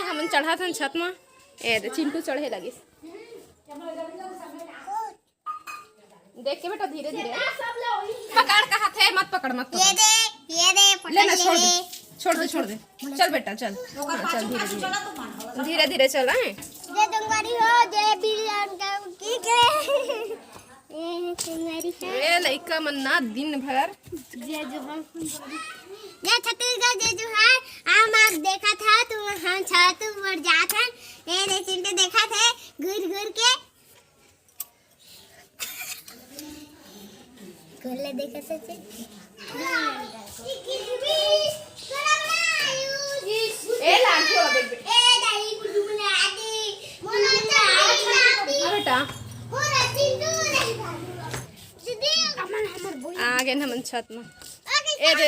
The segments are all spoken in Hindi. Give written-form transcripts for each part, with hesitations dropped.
हम चढ़ा था छत में ए चिंटू चढ़े लगी। देख के बेटा धीरे धीरे पकड़ का हाथ है, मत पकड़ मत पकड़। ये दे लेना, छोड़ दे छोड़ दे छोड़ दे। चल बेटा चल, चल धीरे धीरे धीरे धीरे चल। जय तुम्हारी हो, जय बिलियन का की करे ये तुम्हारी है। ए लइका मन्ना दिन भर जय जुबान जय छत्तीसगढ़ जय जोहार। आप देखा था तुम हम छत ऊपर जात हैं, ये रे चिंटू देखा थे घूर घूर के खोले देखा सच्चे ए लाठी हो देख बेटा। ए दाई गुड्डू ने आदी मोनो आदी बेटा पूरा चिंटू नहीं था सीधी अमन हमर बोल आ गए हम छत में। ए दे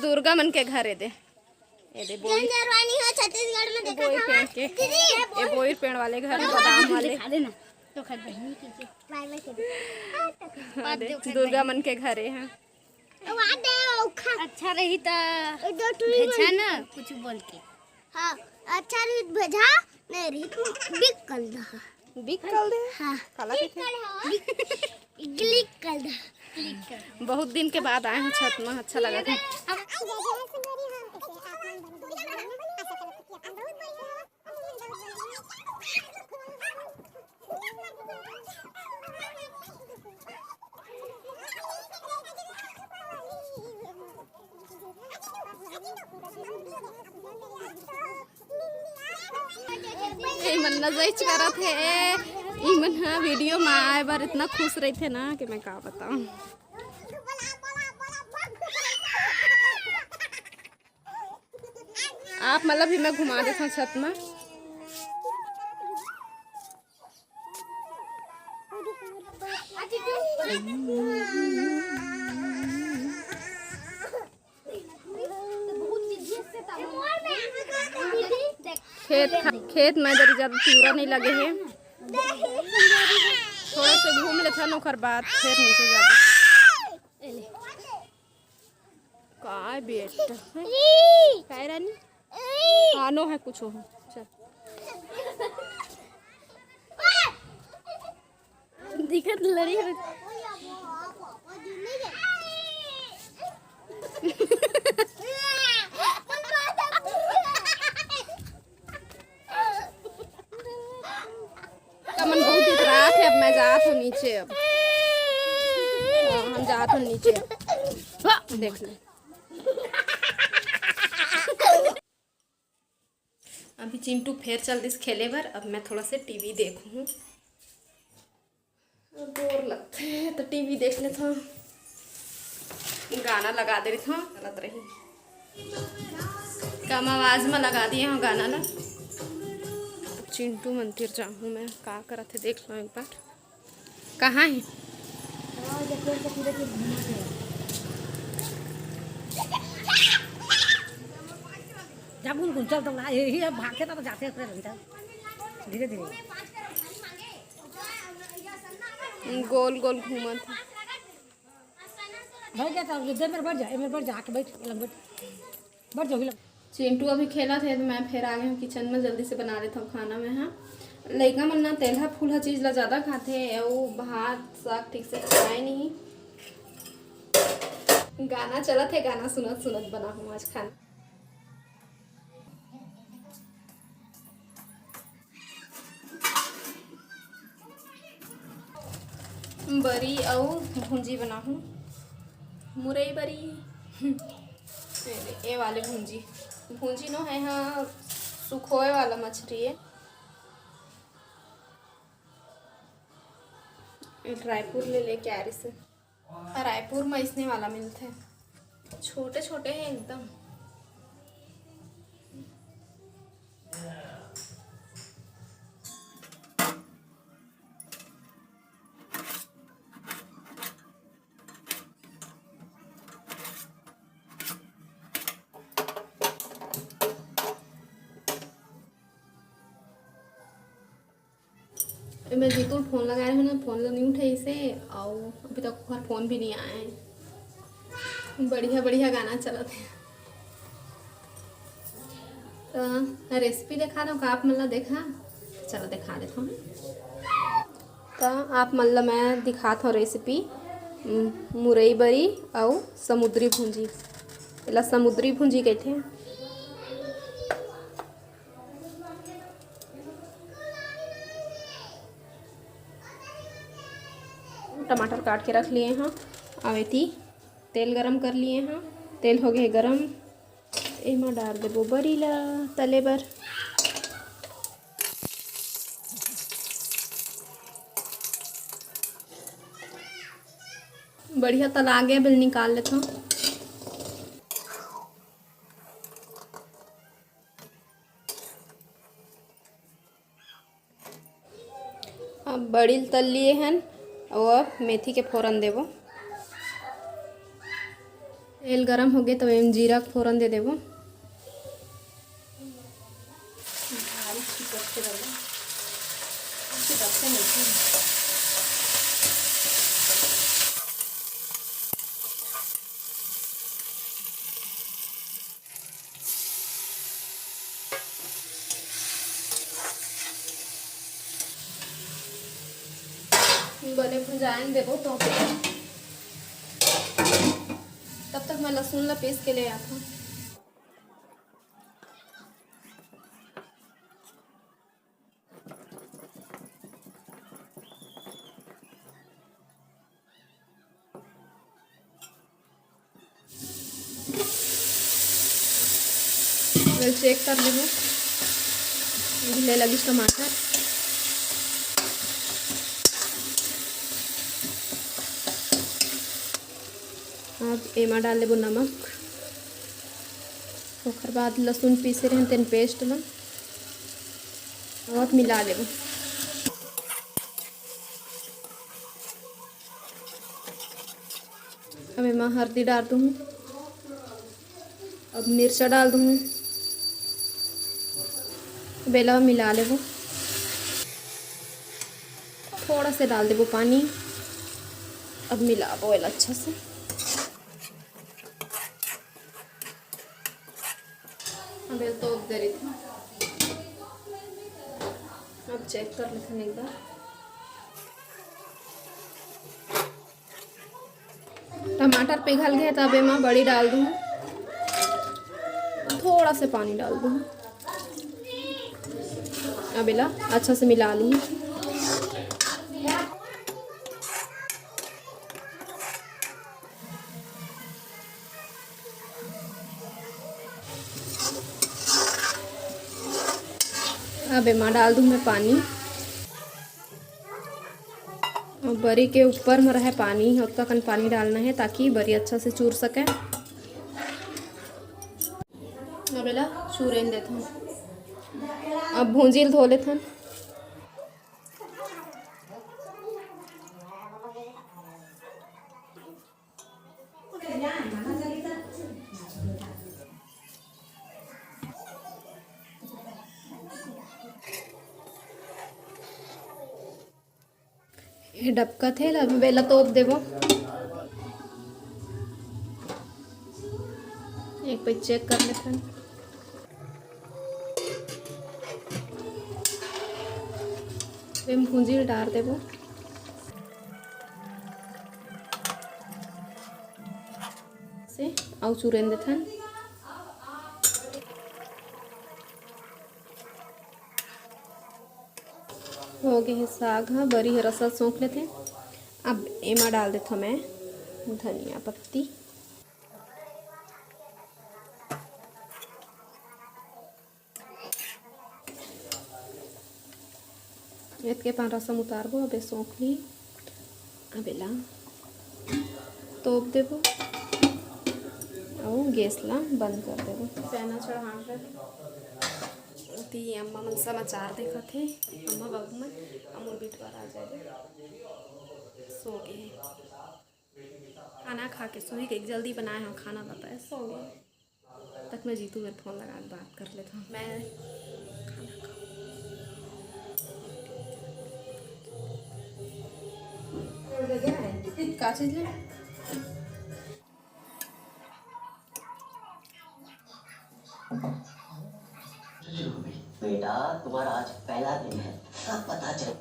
दुर्गा मन के घर ए दे, ए दे बोई जंजरवानी हो छत्तीसगढ़ में देखा था पेड़ के दीदी, ए बोई पेड़ वाले घर बादाम वाले खा लेना तो खा बहनी कीजिए बाय बाय के दुर्गा मन के घरे हैं। अच्छा रही तो भेजा ना कुछ बोल के। हाँ अच्छा रही भेजा, नहीं रही तो बिक कर दो। बिक कर दे। हाँ काला क्लिक कर दो। बहुत दिन के बाद आए हैं छत में, अच्छा लगा था। मन नजर करा थे ई मन वीडियो में आए बार इतना खुश रहे थे ना कि मैं क्या बताऊं। आप मतलब भी मैं घुमा देता हूँ छत में। खेत में इधर ज्यादा तीव्रा नहीं लगे हैं, थोड़ा से घूम लेता ना ओकर बाद फिर नीचे जाते। का बेटा है रानी आनो है कुछ हो चल दिक्कत लड़ी है। मन बहुत इतरा थे, अब मैं जात हूँ नीचे। अब हम जात हूँ नीचे, देख ले। अभी चिंटू फिर चल दिस खेले बर। अब मैं थोड़ा से टीवी देखूँ, बोर लगते है तो टीवी देख लेता हूँ। गाना लगा दे रही था, गलत रही कम आवाज में लगा दिए हूँ गाना ला। चिंटू मंदिर जाऊँ मैं, का करा थे देख लो एक बार। कहाँ है चल तो यही भागते तो जाते धीरे धीरे गोल गोल घूमा था। बैठ जाता बढ़ जा आके बैठ जाओ। चिंटू अभी खेला थे तो मैं फिर आ गई हूँ किचन में, जल्दी से बना देता हूँ खाना में। हाँ लड़का मन ना तेलहा फूला चीज़ ला ज़्यादा खाते हैं, वो भात साग ठीक से खाए नहीं। गाना चला थे, गाना सुनत सुनत बना हूँ आज खाना। बरी और भुंजी बना हूँ, मुरई बरी ए वाले भुंजी भुंजी नो है। हाँ सुखोए वाला मछली है। रायपुर ले लेके आ रही से, रायपुर में इसने वाला मिलते हैं, छोटे छोटे हैं एकदम। मैं जीतू फोन लगा रही हूँ ना, फोन नहीं उठे इसे, और अभी तक हर फोन भी नहीं आए हैं। बढ़िया बढ़िया गाना चला थे। तो रेसिपी दिखा दो का आप मतलब देखा, चलो दिखा देता हूँ। तो आप मतलब मैं दिखाता हूँ रेसिपी मुरई बरी और समुद्री भुंजी। पहला समुद्री भुंजी कहते हैं। टमाटर काट के रख लिए हैं। अवेती तेल गरम कर लिए हैं। तेल हो गए गरम, एमा डाल देबो बरी ला तले बर। बढ़िया तला आ गया, बिल निकाल लेता हूँ। अब बड़ी तल लिए हैं और अब मेथी के फोरन देबो। तेल गरम हो गए तो एम जीरा के फोरन दे देबो। बने भुंजाएं देबो तो तब तक मैं लहसुन ला पीस के ले आता हूँ। मैं चेक कर लेबो, ले लगी टमाटर। अब एमा डाल देबो नमक। ओकर बाद लहसुन पीसे रहे तेन पेस्ट ला और मिला देबो। अब एमा हल्दी डाल दूँ। अब मिर्चा डाल दूँ। बेला मिला लेबो। थोड़ा से डाल देबो पानी। अब मिलाबो अच्छा से। अब तो दे रही थी। अब चेक कर लेते हैं एक बार। टमाटर पिघल गए तब एमा बड़ी डाल दूँ। थोड़ा से पानी डाल दूँ। अब इला अच्छा से मिला लूँ। अब एमा डाल दूँ मैं पानी। और बरी के ऊपर में रहे पानी, उतना कन पानी डालना है ताकि बरी अच्छा से चूर सके। अब इला चूरेन देता हूँ। अब भूंजिल धो लेते हैं। ये डबका थे अब बेला तोप देबो। एक पे चेक कर लेते हैं। हम भुंजी डाल देबो। से आउ चूरेन देते हैं। हो गए साग। हाँ बरी रसा सौंप लेते हैं। अब एमा डाल देता मैं धनिया पत्ती। इतके पान रसम उतारबो। अब सौंप ली। अब एला तोप देबो और गैस ला बंद कर देबो। पैना चढ़ा ती अम्मा मन समाचार देखा थे। अम्मा बाबू मन अमूर बिटवार आ जाए। सो गए खाना खा के सोई के जल्दी बनाए हो खाना बताए सो गए। तक मैं जीतू मेरे फ़ोन लगा बात कर लेता हूँ। मैं का चीज़ है? बेटा तुम्हारा आज पहला दिन है, सब पता चल।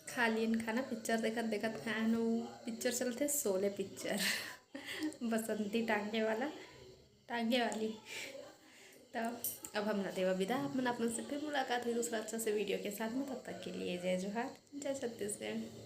खा लियन खाना पिक्चर देखत देखत खान पिक्चर चलते शोले पिक्चर बसंती टांगे वाली। तो अब हम ना देवा विदा, अपन से फिर मुलाकात हुई दूसरा अच्छा से वीडियो के साथ में। तब तक के लिए जय जोहार, जय छत्तीसगढ़।